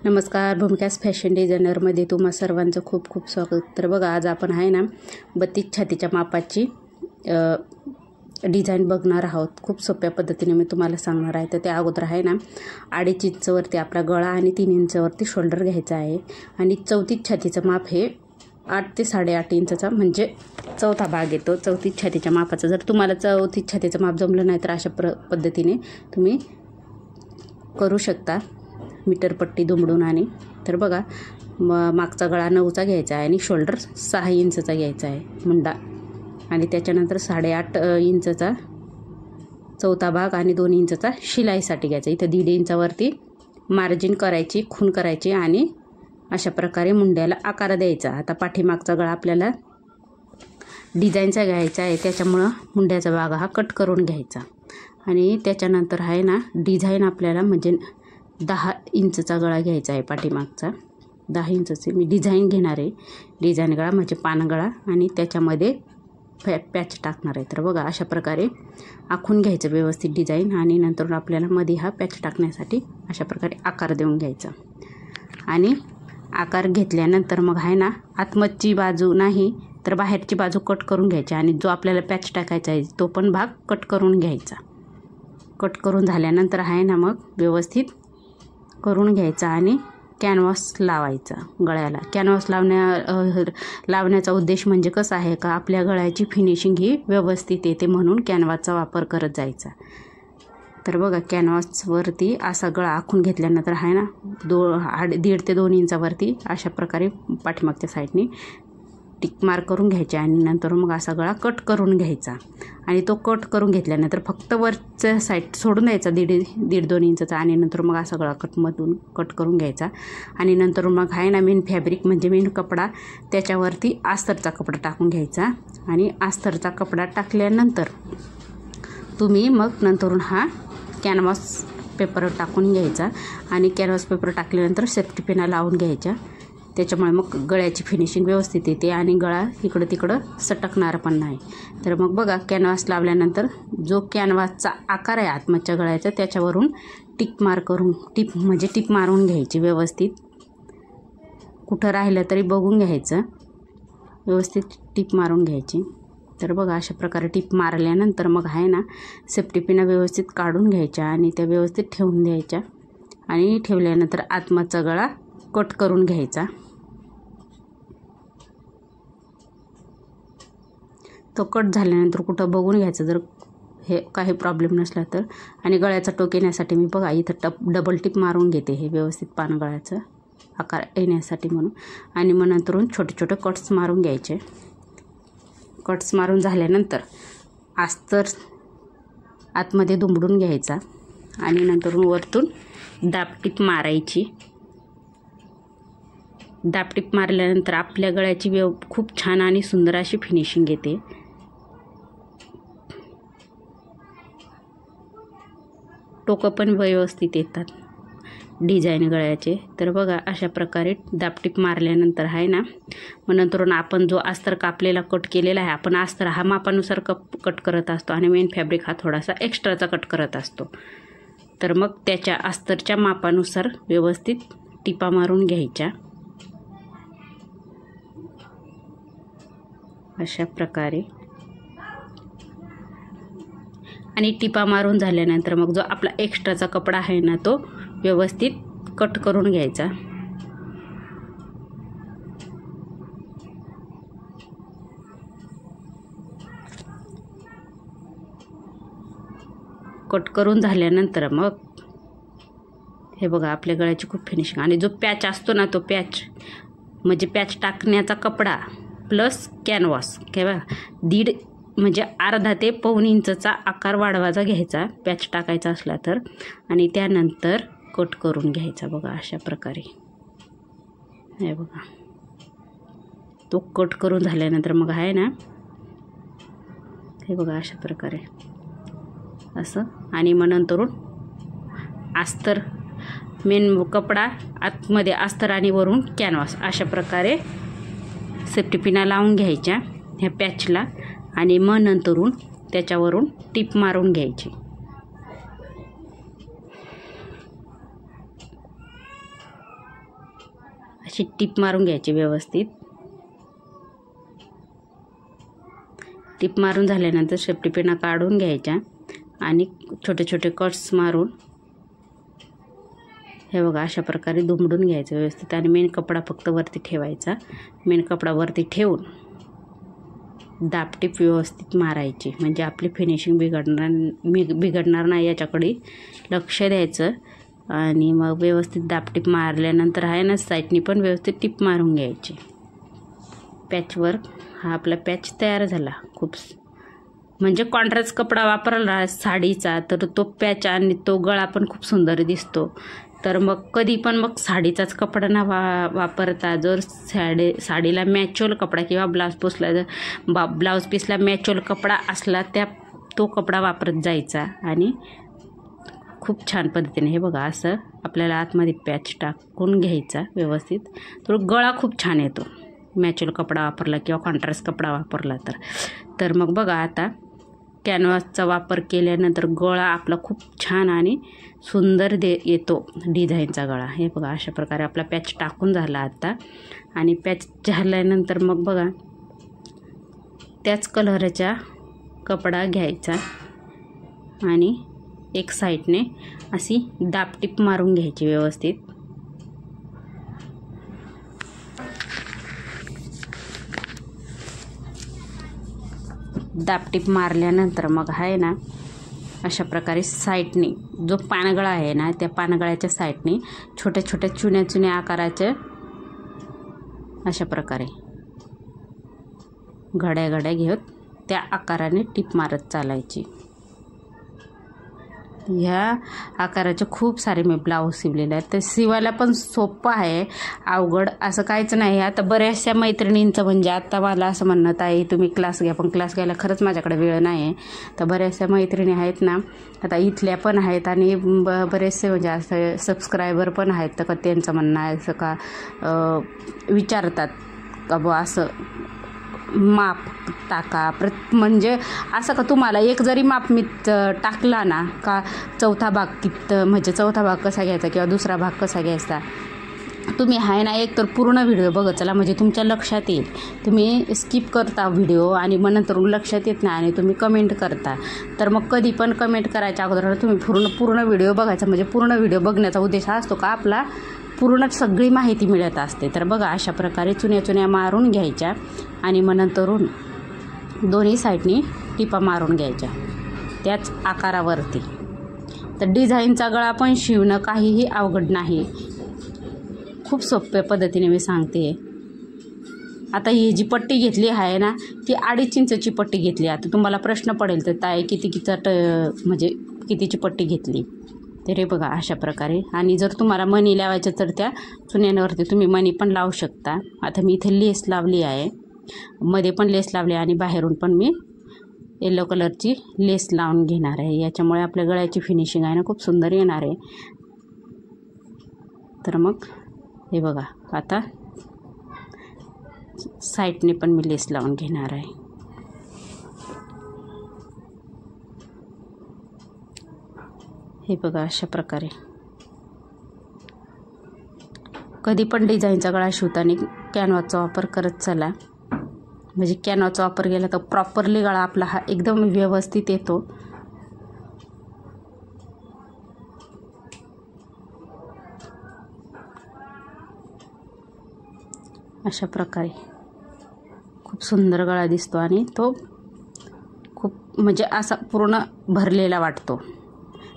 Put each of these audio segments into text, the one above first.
नमस्कार, भूमिकास फॅशन डिझायनरमध्ये तुम्हा सर्वांचं खूप खूप स्वागत। तर बघा, आज आपण आहे ना 32 छातीच्या मापाची डिझाईन बघणार आहोत। खूप सोप्या पद्धतीने मी तुम्हाला सांगणार आहे। तर त्या अगोदर आहे ना 2.5 इंचवरती आपला गळा आणि 3 इंचवरती शोल्डर घ्यायचा आहे आणि 34 छातीचं माप हे 8 ते 8.5 इंचचा म्हणजे चौथा भाग येतो 34 छातीच्या मापाचा। जर तुम्हाला 34 छातीचं माप जमलं नाही तर अशा पद्धतीने तुम्ही करू शकता, मीटर पट्टी दुमडून। आणि तर बघा, मागचा गळा 9चा घ्यायचा आहे आणि शोल्डर 6 इंचचा घ्यायचा आहे मुंडा, आणि त्याच्यानंतर 8.5 इंचचा चौथा भाग आणि 2 इंचचा शिलाईसाठी घ्यायचा। इथं 1.5 इंचावरती मार्जिन करायची, खून करायची आणि अशा प्रकारे मुंड्याला आकार द्यायचा। आता पाठीमागचा गळा आपल्याला डिझाईनचा घ्यायचा आहे, त्याच्यामुळं मुंड्याचा भाग हा कट करून घ्यायचा। आणि त्याच्यानंतर आहे ना डिझाईन आपल्याला म्हणजे 10 इंचचा गळा घ्यायचा आहे पाठीमागचा। 10 इंचचे मी डिझाईन घेणार आहे, डिझाईन गळा म्हणजे पानगळा, आणि त्याच्यामध्ये पॅच टाकणार आहे। तर बघा, अशा प्रकारे आखून घ्यायचं व्यवस्थित डिझाईन, आणि नंतर आपल्याला मध्ये हा पॅच टाकण्यासाठी अशा प्रकारे आकार देऊन घ्यायचा। आणि आकार घेतल्यानंतर मग आहे ना आतमधची बाजू नाही तर बाहेरची बाजू कट करून घ्यायची, आणि जो आपल्याला पॅच टाकायचा आहे तो पण भाग कट करून घ्यायचा। कट करून झाल्यानंतर आहे ना मग व्यवस्थित करून घ्यायचा आणि कॅनव्हास लावायचा गळ्याला। कॅनव्हास लावण्याचा उद्देश म्हणजे कसं आहे का, आपल्या गळ्याची फिनिशिंग ही व्यवस्थित येते म्हणून कॅनव्हासचा वापर करत जायचा। तर बघा, कॅनव्हासवरती असा गळा आखून घेतल्यानंतर आहे ना 1.5 ते 2 इंचावरती अशा प्रकारे पाठीमागच्या साईडने टिक मार्क करून घ्यायचे, आणि नंतर मग असा गळा कट करून घ्यायचा। आणि तो कट करून घेतल्यानंतर फक्त वरच्या साईड सोडून द्यायचा 1.5-2 इंचचा, आणि नंतर मग असा गळा कट करून घ्यायचा। आणि नंतर मग आहे ना मेन फॅब्रिक म्हणजे मेन कपडा, त्याच्यावरती अस्तरचा कपडा टाकून घ्यायचा। आणि अस्तरचा कपडा टाकल्यानंतर तुम्ही मग नंतरून हा कॅनव्हास पेपर टाकून घ्यायचा, आणि कॅनव्हास पेपर टाकल्यानंतर सेफ्टी पिना लावून घ्यायच्या। त्याच्यामुळे मग गळ्याची फिनिशिंग व्यवस्थित येते आणि गळा इकडं तिकडं सटकणार पण नाही। तर मग बघा, कॅनव्हास लावल्यानंतर जो कॅनव्हासचा आकार आहे आतमधच्या गळ्याचा त्याच्यावरून टिप मारून घ्यायची व्यवस्थित। कुठं राहिलं तरी बघून घ्यायचं, व्यवस्थित टिप मारून घ्यायची। तर बघा, अशा प्रकारे टिप मारल्यानंतर मग आहे ना सेफ्टी पिना व्यवस्थित काढून घ्यायच्या आणि त्या व्यवस्थित ठेवून द्यायच्या। आणि ठेवल्यानंतर आतमधचा गळा कट करून घ्यायचा। तो कट झाल्यानंतर कुठं बघून घ्यायचं जर हे काही प्रॉब्लेम नसला तर। आणि गळ्याचा टोक येण्यासाठी मी बघा इथं डबल टिप मारून घेते, हे व्यवस्थित पानगळ्याचा आकार येण्यासाठी म्हणून। आणि मग नंतरून छोटे छोटे कट्स मारून घ्यायचे। कट्स मारून झाल्यानंतर अस्तर आतमध्ये दुमडून घ्यायचा, आणि नंतरून वरतून दाबटीप मारायची। दाबटीप मारल्यानंतर आपल्या गळ्याची खूप छान आणि सुंदर अशी फिनिशिंग येते। टोकं पण व्यवस्थित येतात डिझाईन गळ्याचे। तर बघा, अशा प्रकारे दाबटीप मारल्यानंतर आहे ना मग नंतरून आपण जो अस्तर कापलेला कट केलेला आहे, आपण अस्तर हा मापानुसार कट करत असतो आणि मेन फॅब्रिक हा थोडासा एक्स्ट्राचा कट करत असतो। तर मग त्याच्या अस्तरच्या मापानुसार व्यवस्थित टिपा मारून घ्यायच्या अशा प्रकारे। आणि टिपा मारून झाल्यानंतर मग जो आपला एक्स्ट्राचा कपडा आहे ना तो व्यवस्थित कट करून घ्यायचा। कट करून झाल्यानंतर मग हे बघा, आपल्या गळ्याची खूप फिनिशिंग। आणि जो पॅच असतो ना तो पॅच म्हणजे पॅच टाकण्याचा कपडा प्लस कॅनव्हास बघा, 1.5 म्हणजे अर्धा ते पाऊण इंचचा आकार वाढवायचा घ्यायचा पॅच टाकायचा असला तर, आणि त्यानंतर कट करून घ्यायचा। बघा अशा प्रकारे, हे बघा तो कट करून झाल्यानंतर मग आहे ना हे बघा अशा प्रकारे असं। आणि मग नंतरून अस्तर मेन कपडा आतमध्ये अस्तर आणि वरून कॅनव्हास अशा प्रकारे सेफ्टी पिना लावून घ्यायच्या ह्या पॅचला, आणि मग नंतरून त्याच्यावरून टिप मारून घ्यायची। अशी टीप मारून घ्यायची व्यवस्थित। टीप मारून झाल्यानंतर सेफ्टी पिना काढून घ्यायच्या आणि छोटे छोटे कट्स मारून हे बघा अशा प्रकारे दुमडून घ्यायचं व्यवस्थित आणि मेन कपडा फक्त वरती ठेवायचा। मेन कपडा वरती ठेवून दाबटीप व्यवस्थित मारायची, म्हणजे आपली फिनिशिंग बिघडणार नाही याच्याकडे लक्ष द्यायचं। आणि मग व्यवस्थित दाबटीप मारल्यानंतर आहे ना साईडनी पण व्यवस्थित टीप मारून घ्यायची। पॅचवर्क हा आपला पॅच तयार झाला। खूप म्हणजे कॉन्ट्रास्ट कपडा वापरला साडीचा तर तो पॅच आणि तो गळा पण खूप सुंदर दिसतो। तर मग कधी पण मग साडीचाच कपडा ना वापरता जर साडीला मॅचुअल कपडा किंवा ब्लाउज पीसला मॅचुअल कपडा असला तो कपडा वापरत जायचा आणि खूप छान पद्धतीने हे बघा असं आपल्याला आतमध्ये पॅच टाकून घ्यायचा व्यवस्थित। तो गळा खूप छान येतो मॅचुअल कपडा वापरला किंवा कॉन्ट्रास्ट कपडा वापरला तर मग बघा आता कॅनव्हासचा वापर केल्यानंतर गळा आपला खूप छान आणि सुंदर येतो डिझाईनचा गळा। हे बघा अशा प्रकारे आपला पॅच टाकून झाला आता आणि पॅच झाल्यानंतर मग बघा त्याच कलरचा कपडा घ्यायचा आणि एक साईडने अशी दाबटीप मारून घ्यायची व्यवस्थित। दाबटीप मारल्यानंतर मग आहे ना अशा प्रकारे साईडने जो पानगळा आहे ना त्या पानगळ्याच्या साईडने छोट्या छोट्या चुन्या आकाराचे अशा प्रकारे घड्या घेत त्या आकाराने टीप मारत चालायची। ह्या आकाराचे खूप सारे मी ब्लाऊज शिवलेले आहेत। तर शिवायला पण सोपं आहे, अवघड असं काहीच नाही। आता बऱ्याचशा मैत्रिणींचं म्हणजे आता मला असं म्हणत आहे तुम्ही क्लास घ्या, पण क्लास घ्यायला खरंच माझ्याकडे वेळ नाही आहे। तर बऱ्याचशा मैत्रिणी आहेत ना आता इथल्या पण आहेत आणि बरेचसे म्हणजे असं सबस्क्रायबर पण आहेत तर त्यांचं म्हणणं आहे असं का विचारतात का बुवा असं माप टाका म्हणजे असं का तुम्हाला एक जरी माप मी टाकला ना का चौथा भाग म्हणजे चौथा भाग कसा घ्यायचा किंवा दुसरा भाग कसा घ्यायचा तुम्ही आहे ना एक तर पूर्ण व्हिडिओ बघत चला, म्हणजे तुमच्या लक्षात येईल। तुम्ही स्किप करता व्हिडिओ आणि मग नंतर लक्षात येत नाही आणि तुम्ही कमेंट करता। तर मग कधी पण कमेंट करायच्या अगोदर तुम्ही पूर्ण व्हिडिओ बघायचा, म्हणजे पूर्ण व्हिडिओ बघण्याचा उद्देश असतो का आपला पूर्ण सगळी माहिती मिळत असते। तर बघा अशा प्रकारे चुन्या मारून घ्यायच्या आणि मग नंतरून दोन्ही साईडनी टिपा मारून घ्यायच्या त्याच आकारावरती। तर डिझाईनचा गळा पण शिवणं काहीही अवघड नाही, खूप सोप्या पद्धतीने मी सांगते। आता ही जी पट्टी घेतली आहे ना ती 2.5 इंचची पट्टी घेतली। आता तुम्हाला प्रश्न पडेल तर ताई म्हणजे कितीची पट्टी घेतली तर हे बघा अशा प्रकारे। आणि जर तुम्हाला मणी लावायचं तर त्या चुन्यांवरती तुम्ही मणी पण लावू शकता। आता मी इथे लेस लावली आहे, मध्ये पण लेस लावली आणि बाहेरून पण मी येलो कलरची लेस लावून घेणार आहे। याच्यामुळे आपल्या गळ्याची फिनिशिंग आहे ना खूप सुंदर येणार आहे। तर मग हे बघा आता साईडने पण मी लेस लावून घेणार आहे। हे बघा अशा प्रकारे कधी पण डिझाईनचा गळा शिवताना कॅनव्हासचा वापर करत चला, म्हणजे कॅनव्हासचा वापर केला तर प्रॉपरली गळा आपला हा एकदम व्यवस्थित येतो। अशा प्रकारे खूप सुंदर गळा दिसतो आणि तो खूप म्हणजे असा पूर्ण भरलेला वाटतो।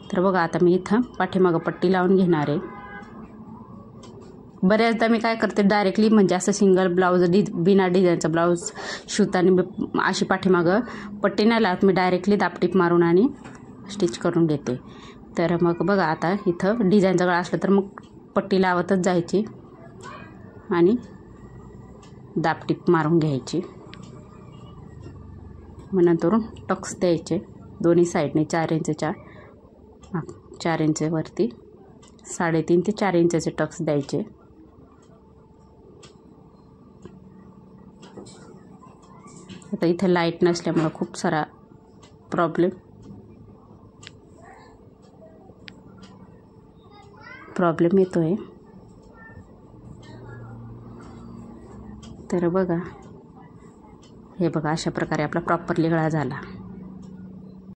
तर बघा आता मी इथं पाठीमागं पट्टी लावून घेणार आहे। बऱ्याचदा मी काय करते डायरेक्टली म्हणजे असं सिंगल ब्लाऊज बिना डिझाईनचा ब्लाऊज शिवताना अशी पाठीमागं पट्टी नाही लावत, मी डायरेक्टली दाबटीप मारून आणि स्टिच करून घेते। तर मग बघा आता इथं डिझाईनचा गळा असला तर मग पट्टी लावतच जायची आणि दाबटीप मारून घ्यायची। मग नंतर टक्स द्यायचे दोन्ही साईडने 4 इंचच्या 4 इंचवरती 3.5 ते 4 इंचचे टक्स द्यायचे। आता इथे लाईट नसल्यामुळे खूप सारा प्रॉब्लेम येतोय। तर बघा, हे बघा अशा प्रकारे आपला प्रॉपरली गळा झाला.